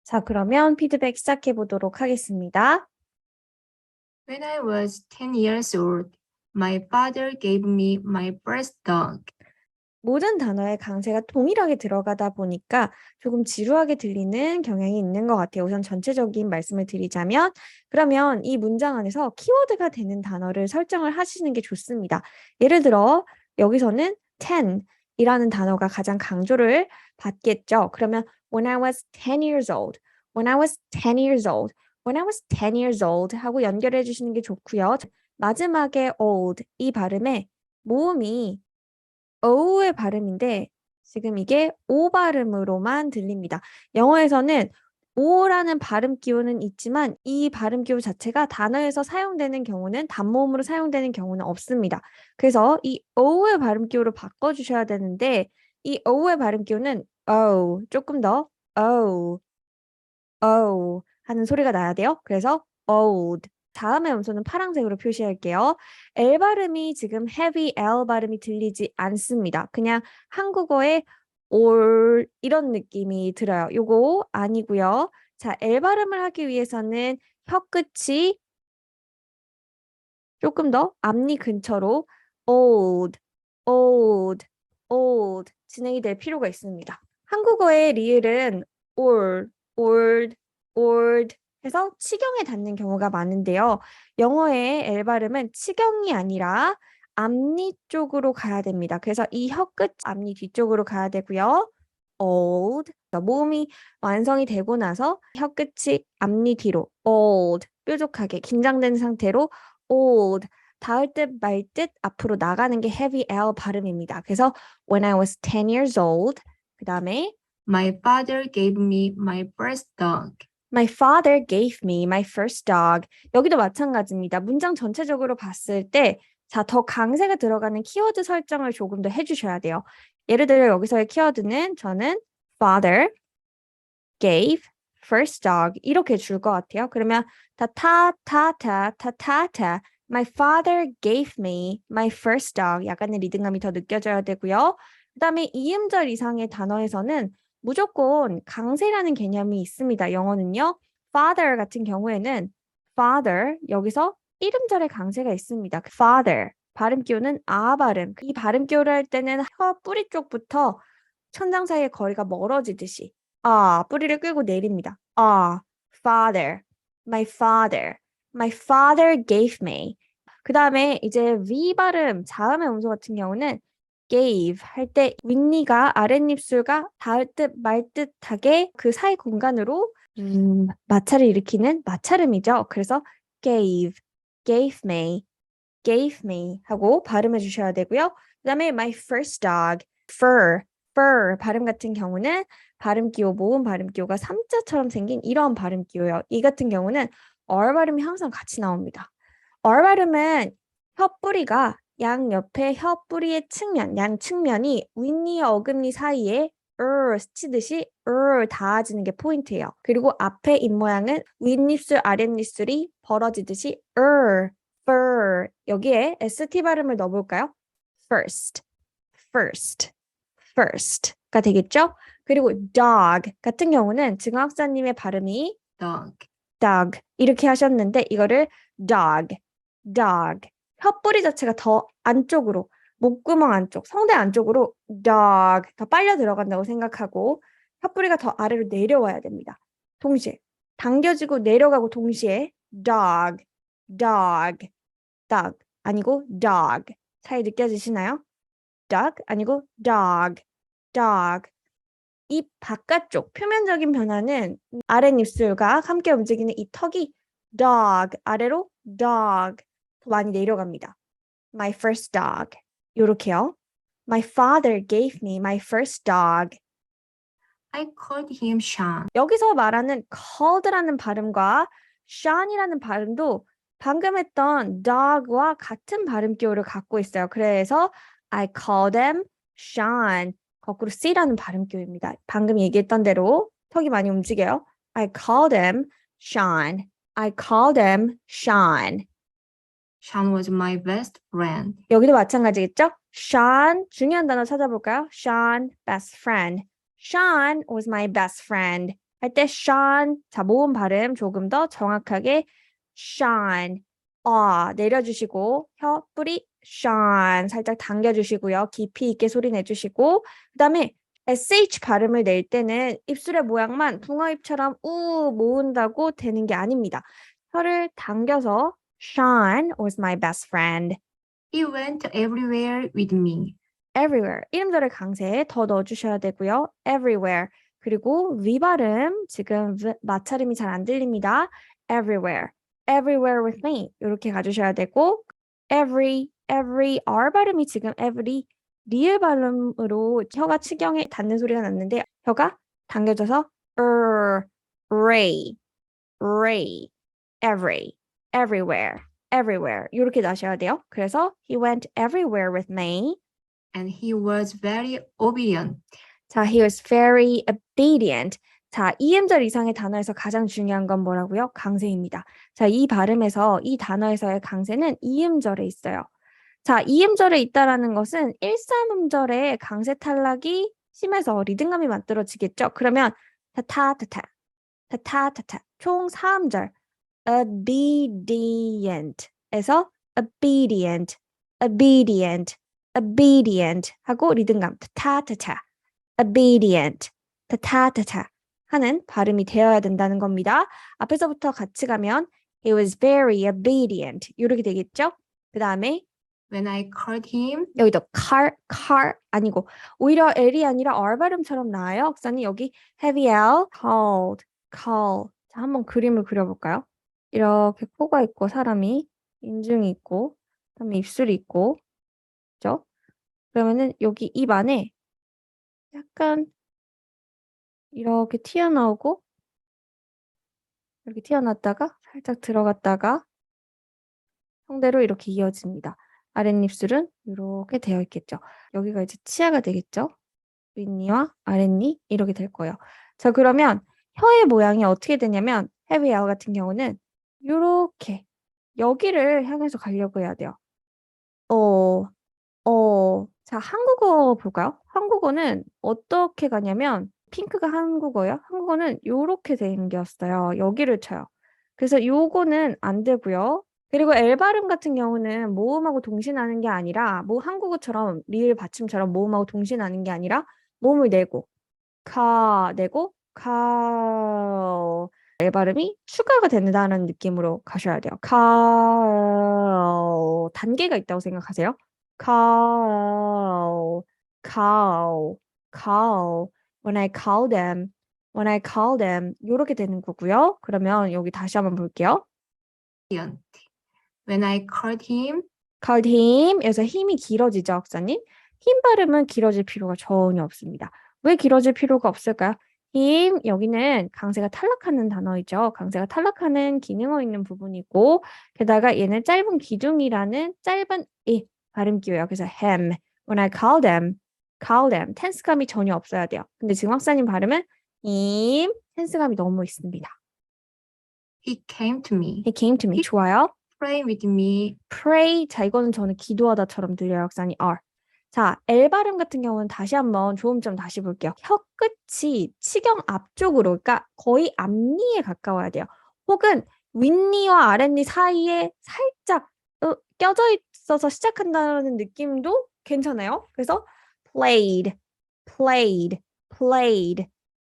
자, 그러면 피드백 시작해 보도록 하겠습니다. When I was 10 years old, my father gave me my first dog. 모든 단어의 강세가 동일하게 들어가다 보니까 조금 지루하게 들리는 경향이 있는 것 같아요. 우선 전체적인 말씀을 드리자면, 그러면 이 문장 안에서 키워드가 되는 단어를 설정을 하시는 게 좋습니다. 예를 들어, 여기서는 10이라는 단어가 가장 강조를 받겠죠. 그러면 when I was 10 years old, when I was 10 years old, when I was 10 years old 하고 연결해 주시는 게 좋고요. 마지막에 old, 이 발음에 모음이 어우의 발음인데 지금 이게 오 발음으로만 들립니다. 영어에서는 오라는 발음 기호는 있지만 이 발음 기호 자체가 단어에서 사용되는 경우는 단모음으로 사용되는 경우는 없습니다. 그래서 이 어우의 발음 기호로 바꿔주셔야 되는데 이 어우의 발음 기호는 조금 더 하는 소리가 나야 돼요. 그래서 old. 다음의 음소는 파란색으로 표시할게요. L 발음이 지금 heavy L 발음이 들리지 않습니다. 그냥 한국어의 올 이런 느낌이 들어요. 요거 아니고요. 자, L 발음을 하기 위해서는 혀 끝이 조금 더 앞니 근처로 old, old 진행이 될 필요가 있습니다. 한국어의 리을은 old 해서 치경에 닿는 경우가 많은데요. 영어의 L 발음은 치경이 아니라 앞니 쪽으로 가야 됩니다. 그래서 이 혀 끝 앞니 뒤쪽으로 가야 되고요. old 모음이 완성이 되고 나서 혀 끝이 앞니 뒤로 old 뾰족하게 긴장된 상태로 old 닿을 듯 말 듯 앞으로 나가는 게 heavy L 발음입니다. 그래서 when I was 10 years old 그 다음에 My father gave me my first dog. My father gave me my first dog. 여기도 마찬가지입니다. 문장 전체적으로 봤을 때 자, 더 강세가 들어가는 키워드 설정을 조금 더 해주셔야 돼요. 예를 들어 여기서의 키워드는 저는 father gave first dog 이렇게 줄 것 같아요. 그러면 타타타타타타타 My father gave me my first dog 약간의 리듬감이 더 느껴져야 되고요. 그 다음에 이음절 이상의 단어에서는 무조건 강세라는 개념이 있습니다. 영어는요. father 같은 경우에는 father 여기서 이름절의 강세가 있습니다. father 발음 기호는 아 발음. 이 발음 기호를 할 때는 혀 뿌리 쪽부터 천장 사이의 거리가 멀어지듯이 뿌리를 끌고 내립니다. father, my father gave me. 그 다음에 이제 V 발음, 자음의 음소 같은 경우는 gave 할 때 윗니가 아랫입술과 닿을 듯 말 듯하게 그 사이 공간으로 마찰을 일으키는 마찰음이죠. 그래서 gave me 하고 발음해 주셔야 되고요. 그 다음에 my first dog, fur 발음 같은 경우는 발음 기호, 모음 발음 기호가 3자처럼 생긴 이런 발음 기호예요. 이 같은 경우는 R 발음이 항상 같이 나옵니다. R 발음은 혀 뿌리가 양 옆에 혀 뿌리의 측면, 양 측면이 윗니와 어금니 사이에 스치듯이 닿아지는 게 포인트예요. 그리고 앞에 입모양은 윗입술, 아랫입술이 벌어지듯이 fur 여기에 ST 발음을 넣어볼까요? first가 되겠죠? 그리고 dog 같은 경우는 증학사님의 발음이 dog 이렇게 하셨는데 이거를 dog 혀뿌리 자체가 더 안쪽으로 목구멍 안쪽, 성대 안쪽으로 dog 더 빨려 들어간다고 생각하고 혀뿌리가 더 아래로 내려와야 됩니다. 동시에 당겨지고 내려가고 동시에 dog 아니고 dog 차이 느껴지시나요? duck 아니고 dog 입 바깥쪽 표면적인 변화는 아랫입술과 함께 움직이는 이 턱이 dog 아래로 dog 더 많이 내려갑니다. My first dog 요렇게요. My father gave me my first dog. I called him Sean. 여기서 말하는 called라는 발음과 Sean이라는 발음도 방금 했던 dog와 같은 발음 기호를 갖고 있어요. 그래서 I called him Sean. 거꾸로 C라는 발음 기호입니다. 방금 얘기했던 대로 턱이 많이 움직여요. I called him Sean. Sean was my best friend. 여기도 마찬가지겠죠? Sean, 중요한 단어 찾아볼까요? Sean, best friend. Sean was my best friend. 할 때 shone. 자, 모음 발음 조금 더 정확하게 shine. 내려주시고 혀 뿌리 shine 살짝 당겨주시고요. 깊이 있게 소리 내주시고 그다음에 sh 발음을 낼 때는 입술의 모양만 붕어입처럼 우 모은다고 되는 게 아닙니다. 혀를 당겨서 Sean was my best friend. He went everywhere with me. Everywhere. 이름절의 강세에 더 넣어주셔야 되고요. Everywhere. 그리고 위 발음 지금 마찰음이 잘 안 들립니다. Everywhere. Everywhere with me. 이렇게 가주셔야 되고 every R 발음이 지금 every 리을 발음으로 혀가 치경에 닿는 소리가 났는데 혀가 당겨져서 ray, everywhere, 이렇게 나셔야 돼요. 그래서 he went everywhere with me. And he was very obedient. 자, he was very obedient. 자, 이음절 이상의 단어에서 가장 중요한 건 뭐라고요? 강세입니다. 자, 이 발음에서 이 단어에서의 강세는 이음절에 있어요. 자, 이음절에 있다라는 것은 1, 3음절에 강세 탈락이 심해서 리듬감이 만들어지겠죠. 그러면 타타타타 총 4음절 obedient에서 obedient 하고 리듬감 타타타 obedient 타타타타 하는 발음이 되어야 된다는 겁니다. 앞에서부터 같이 가면 he was very obedient 이렇게 되겠죠? 그 다음에 When I called him, 여기도 car 아니고 오히려 L이 아니라 R 발음처럼 나와요. 박사님 여기 heavy L call 자, 한번 그림을 그려볼까요? 이렇게 코가 있고 사람이 인중이 있고 그다음에 입술이 있고 그죠? 그러면은 여기 입 안에 약간 이렇게 튀어나오고 이렇게 튀어났다가 살짝 들어갔다가 성대로 이렇게 이어집니다. 아랫입술은 이렇게 되어 있겠죠. 여기가 이제 치아가 되겠죠. 윗니와 아랫니 이렇게 될 거예요. 자, 그러면 혀의 모양이 어떻게 되냐면 heavy L 같은 경우는 이렇게 여기를 향해서 가려고 해야 돼요. 자, 한국어 볼까요? 한국어는 어떻게 가냐면 핑크가 한국어예요. 한국어는 요렇게 생겼어요. 여기를 쳐요. 그래서 요거는 안 되고요. 그리고 L 발음 같은 경우는 모음하고 동시에 나는 게 아니라 뭐 한국어처럼 리을 받침처럼 모음하고 동시에 나는 게 아니라 모음을 내고 내고 L 발음이 추가가 된다는 느낌으로 가셔야 돼요. 단계가 있다고 생각하세요. call. When I call them 이렇게 되는 거고요. 그러면 여기 다시 한번 볼게요. when I called him, called him 여기서 힘이 길어지죠, 학사님. 힘 발음은 길어질 필요가 전혀 없습니다. 왜 길어질 필요가 없을까요? 힘 여기는 강세가 탈락하는 단어이죠. 강세가 탈락하는 기능어 있는 부분이고 게다가 얘는 짧은 기둥이라는 짧은 이 발음 기호예요. 그래서 him. When I call them 텐스감이 전혀 없어야 돼요. 근데 지금 학사님 발음은 him 텐스감이 너무 있습니다. he came to me, He came to me. 좋아요. pray with me, pray. 자, 이거는 저는 기도하다처럼 들려요. 학사님 R. 자, L 발음 같은 경우는 다시 한번 조음점 다시 볼게요. 혀 끝이 치경 앞쪽으로, 그러니까 거의 앞니에 가까워야 돼요. 혹은 윗니와 아랫니 사이에 살짝 껴져 있어서 시작한다는 느낌도 괜찮아요. 그래서 played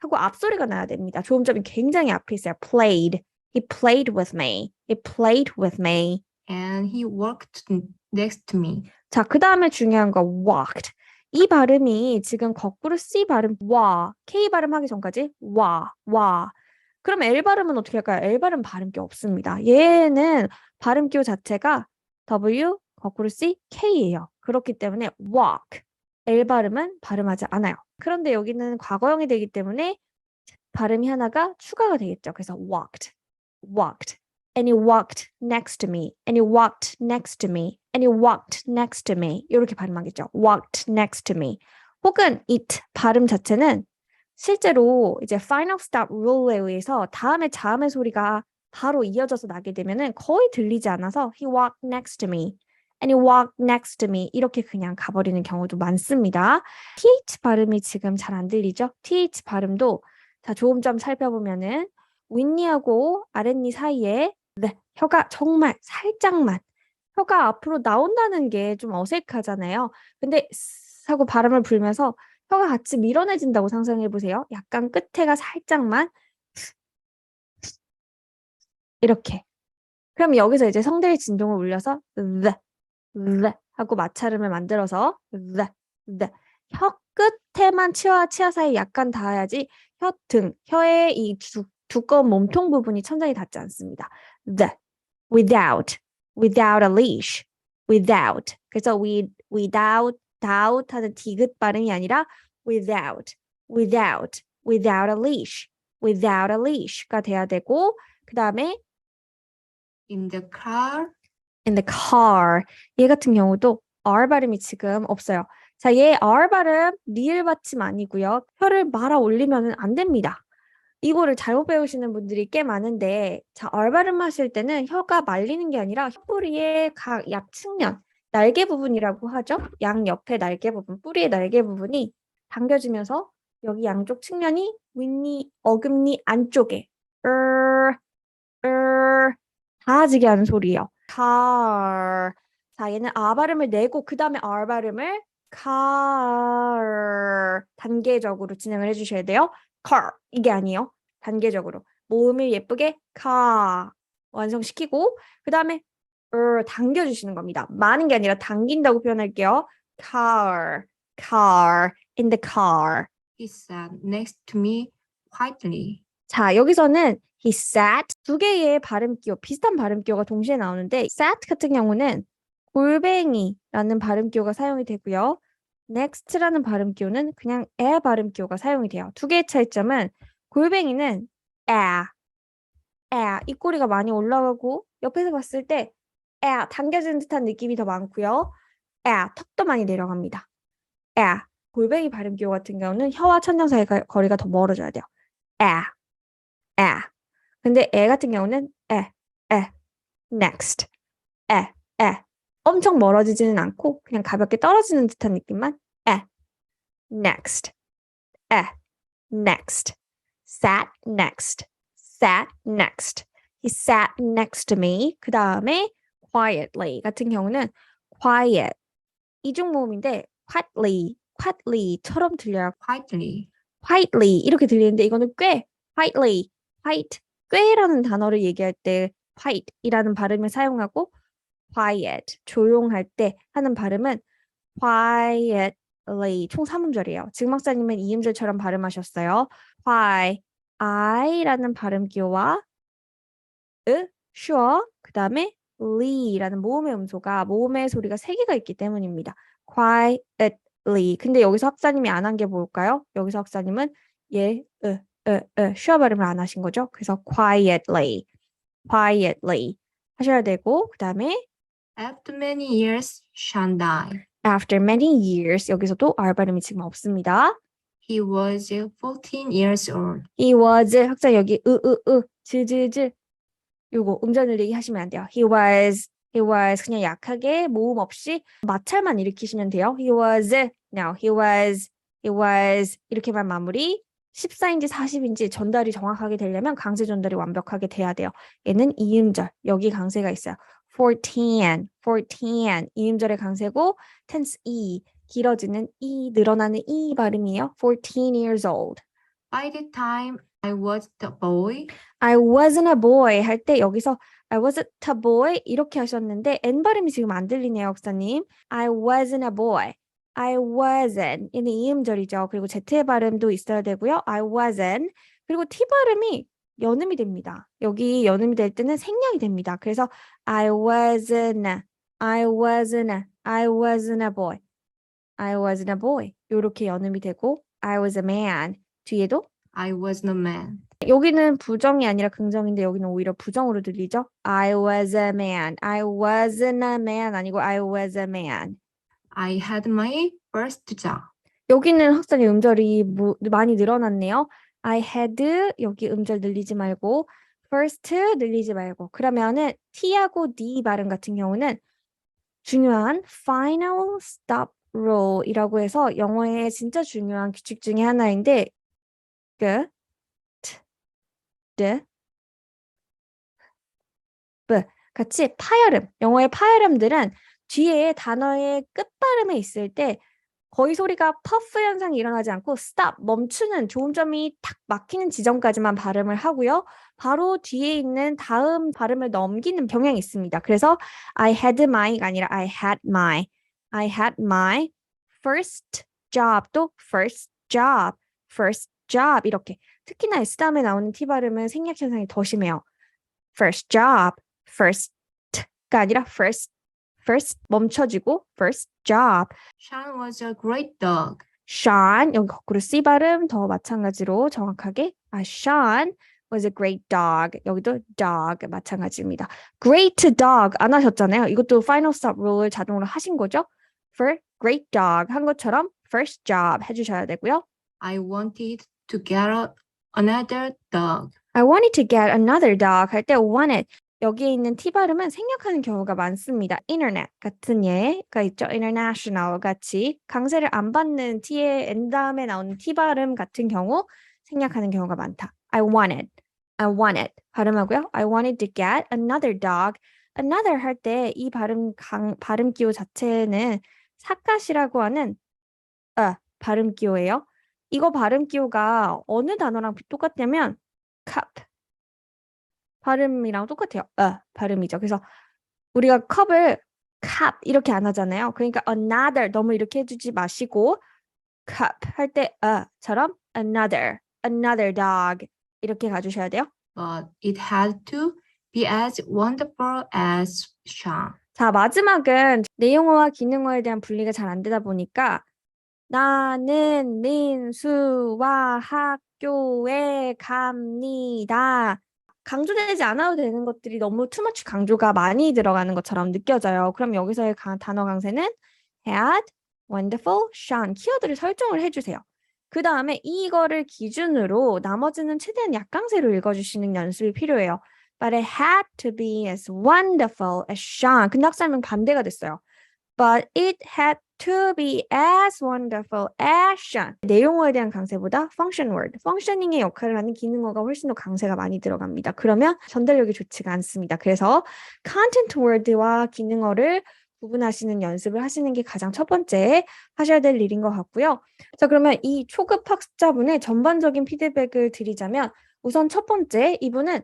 하고 앞소리가 나야 됩니다. 조음점이 굉장히 앞에 있어요. played. He played with me. and he walked next to me. 자, 그 다음에 중요한 거 walked. 이 발음이 지금 거꾸로 C 발음 K 발음하기 전까지 와. 그럼 L 발음은 어떻게 할까요? L 발음 발음기 없습니다. 얘는 발음기호 자체가 W 거꾸로 C K예요. 그렇기 때문에 walk. L 발음은 발음하지 않아요. 그런데 여기는 과거형이 되기 때문에 발음이 하나가 추가가 되겠죠. 그래서 walked. And he walked next to me. 이렇게 발음하겠죠. walked next to me. 혹은 it 발음 자체는 실제로 이제 final stop rule에 의해서 다음에 자음의 소리가 바로 이어져서 나게 되면은 거의 들리지 않아서 he walked next to me. And he walked next to me. 이렇게 그냥 가버리는 경우도 많습니다. th 발음이 지금 잘 안 들리죠? th 발음도 자, 조음점 살펴보면은 윗니하고 아랫니 사이에 네, 혀가 정말 살짝만 혀가 앞으로 나온다는 게 좀 어색하잖아요. 근데 스 하고 바람을 불면서 혀가 같이 밀어내진다고 상상해 보세요. 약간 끝에가 살짝만 이렇게. 그럼 여기서 이제 성대의 진동을 울려서 the 하고 마찰음을 만들어서 the 혀 끝에만 치아 사이 약간 닿아야지 혀 등, 혀의 이 두꺼운 몸통 부분이 천장에 닿지 않습니다. the without a leash without 그래서 without 하는 디귿 발음이 아니라 without a leash가 돼야 되고 그 다음에 In the car. in the car. 얘 같은 경우도 R 발음이 지금 없어요. 자, 얘 R 발음 리을 받침 아니고요. 혀를 말아 올리면 안 됩니다. 이거를 잘못 배우시는 분들이 꽤 많은데 자, R 발음 하실 때는 혀가 말리는 게 아니라 혀뿌리의 각 약측면, 날개 부분이라고 하죠. 양 옆에 날개 부분, 뿌리의 날개 부분이 당겨지면서 여기 양쪽 측면이 윗니, 어금니 안쪽에 닿아지게 하는 소리예요. car. 자, 얘는 아 발음을 내고 그 다음에 R 발음을 car 단계적으로 진행을 해주셔야 돼요. car 이게 아니에요. 단계적으로 모음을 예쁘게 car 완성시키고 그 다음에 당겨주시는 겁니다. 많은 게 아니라 당긴다고 표현할게요. car in the car. He sat next to me quietly. 자, 여기서는 he sat 두 개의 발음기호, 비슷한 발음기호가 동시에 나오는데 sat 같은 경우는 골뱅이라는 발음기호가 사용이 되고요. next라는 발음기호는 그냥 에 발음기호가 사용이 돼요. 두 개의 차이점은 골뱅이는 이 꼬리가 많이 올라가고 옆에서 봤을 때 당겨지는 듯한 느낌이 더 많고요. 턱도 많이 내려갑니다. 골뱅이 발음기호 같은 경우는 혀와 천장 사이 거리가 더 멀어져야 돼요. 근데 애 같은 경우는 next, 엄청 멀어지지는 않고 그냥 가볍게 떨어지는 듯한 느낌만 next, next, sat next, he sat next to me. 그 다음에 quietly 같은 경우는 quiet 이중 모음인데 quietly처럼 들려요. quietly 이렇게 들리는데 이거는 quietly, 꾀라는 단어를 얘기할 때 quiet이라는 발음을 사용하고 quiet, 조용할 때 하는 발음은 quietly 총 3음절이에요. 지금 박사님은 2음절처럼 발음하셨어요. I라는 발음 기호와 sure, 그 다음에 ly라는 모음의 음소가 모음의 소리가 3개가 있기 때문입니다. quietly. 근데 여기서 학사님이 안 한 게 뭘까요? 여기서 학사님은 sure 발음을 안 하신 거죠. 그래서 quietly 하셔야 되고 그 다음에 After many years, Sean died. after many years 여기서도 R 발음이 지금 없습니다. He was 14 years old. He was 학자 여기 즈즈즈 요거 음절 늘리기 하시면 안 돼요. He was 그냥 약하게 모음 없이 마찰만 일으키시면 돼요. He was 이렇게만 마무리. 14인지 40인지 전달이 정확하게 되려면 강세 전달이 완벽하게 돼야 돼요. 얘는 이음절 여기 강세가 있어요. 14 이음절의 강세고 tense 길어지는 늘어나는 발음이에요. 14 years old. By the time I was a boy, I wasn't a boy 할 때 여기서 I wasn't a boy 이렇게 하셨는데 N 발음이 지금 안 들리네요, 역사님. I wasn't a boy. I wasn't. 얘는 이음절이죠. 그리고 Z의 발음도 있어야 되고요. I wasn't. 그리고 T 발음이 연음이 됩니다. 여기 연음이 될 때는 생략이 됩니다. 그래서 I wasn't a boy. I wasn't a boy. 이렇게 연음이 되고 I was a man. 뒤에도 I was a man. 여기는 부정이 아니라 긍정인데 여기는 오히려 부정으로 들리죠? I was a man. I wasn't a man 아니고 I was a man. I had my first job. 여기는 학생의 음절이 많이 늘어났네요. I had 여기 음절 늘리지 말고 first 늘리지 말고 그러면은 T하고 D 발음 같은 경우는 중요한 final stop rule이라고 해서 영어의 진짜 중요한 규칙 중에 하나인데 같이 파열음, 영어의 파열음들은 뒤에 단어의 끝발음에 있을 때 거의 소리가 퍼프 현상이 일어나지 않고 stop, 멈추는 조음점이 탁 막히는 지점까지만 발음을 하고요. 바로 뒤에 있는 다음 발음을 넘기는 경향이 있습니다. 그래서 I had my가 아니라 I had my first job 또 first job 이렇게 특히나 S 다음에 나오는 T 발음은 생략 현상이 더 심해요. first job, first가 아니라 first 멈춰지고 first job. Sean was a great dog. Sean 여기 거꾸로 C 발음 더 마찬가지로 정확하게 Sean was a great dog. 여기도 dog 마찬가지입니다. Great dog 안 하셨잖아요. 이것도 final stop rule을 자동으로 하신 거죠. For great dog 한 것처럼 first job 해주셔야 되고요. I wanted to get another dog. I wanted to get another dog 할 때 wanted 여기에 있는 T 발음은 생략하는 경우가 많습니다. internet 같은 예가 있죠. international 같이 강세를 안 받는 T의 N 다음에 나오는 T 발음 같은 경우 생략하는 경우가 많다. I wanted 발음하고요. I wanted to get another dog. another 할 때 이 발음 기호 자체는 사카시라고 하는 발음 기호예요. 이거 발음 기호가 어느 단어랑 똑같냐면 cup 발음이랑 똑같아요. 발음이죠. 그래서 우리가 컵을 cup 이렇게 안 하잖아요. 그러니까 another 너무 이렇게 해주지 마시고 cup 할 때 처럼 another dog 이렇게 가주셔야 돼요. But it had to be as wonderful as Sean. 자, 마지막은 내용어와 기능어에 대한 분리가 잘 안 되다 보니까 나는 민수와 학교에 갑니다. 강조되지 않아도 되는 것들이 너무 투머치 강조가 많이 들어가는 것처럼 느껴져요. 그럼 여기서의 단어 강세는 had, wonderful, Sean 키워드를 설정을 해주세요. 그 다음에 이거를 기준으로 나머지는 최대한 약강세로 읽어주시는 연습이 필요해요. But it had to be as wonderful as Sean. 근데 학생은 반대가 됐어요. But it had to be as wonderful as Sean. 내용어에 대한 강세보다 function word, functioning의 역할을 하는 기능어가 훨씬 더 강세가 많이 들어갑니다. 그러면 전달력이 좋지가 않습니다. 그래서 content word와 기능어를 구분하시는 연습을 하시는 게 가장 첫 번째 하셔야 될 일인 것 같고요. 자, 그러면 이 초급 학습자분의 전반적인 피드백을 드리자면 우선 첫 번째, 이분은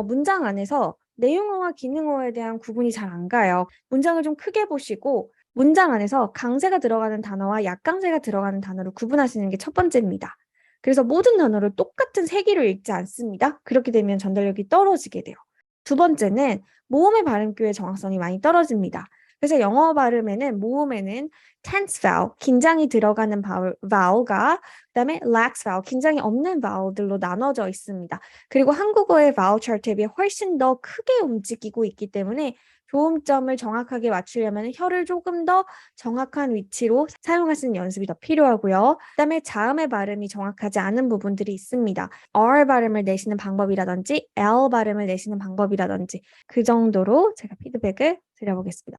문장 안에서 내용어와 기능어에 대한 구분이 잘 안 가요. 문장을 좀 크게 보시고 문장 안에서 강세가 들어가는 단어와 약강세가 들어가는 단어를 구분하시는 게 첫 번째입니다. 그래서 모든 단어를 똑같은 세기로 읽지 않습니다. 그렇게 되면 전달력이 떨어지게 돼요. 두 번째는 모음의 발음교의 정확성이 많이 떨어집니다. 그래서 영어 발음에는 모음에는 tense vowel, 긴장이 들어가는 vowel과 그다음에 lax vowel, 긴장이 없는 vowel들로 나눠져 있습니다. 그리고 한국어의 vowel 차트에 비해 훨씬 더 크게 움직이고 있기 때문에 조음점을 정확하게 맞추려면 혀를 조금 더 정확한 위치로 사용하시는 연습이 더 필요하고요. 그다음에 자음의 발음이 정확하지 않은 부분들이 있습니다. R 발음을 내시는 방법이라든지 L 발음을 내시는 방법이라든지 그 정도로 제가 피드백을 드려보겠습니다.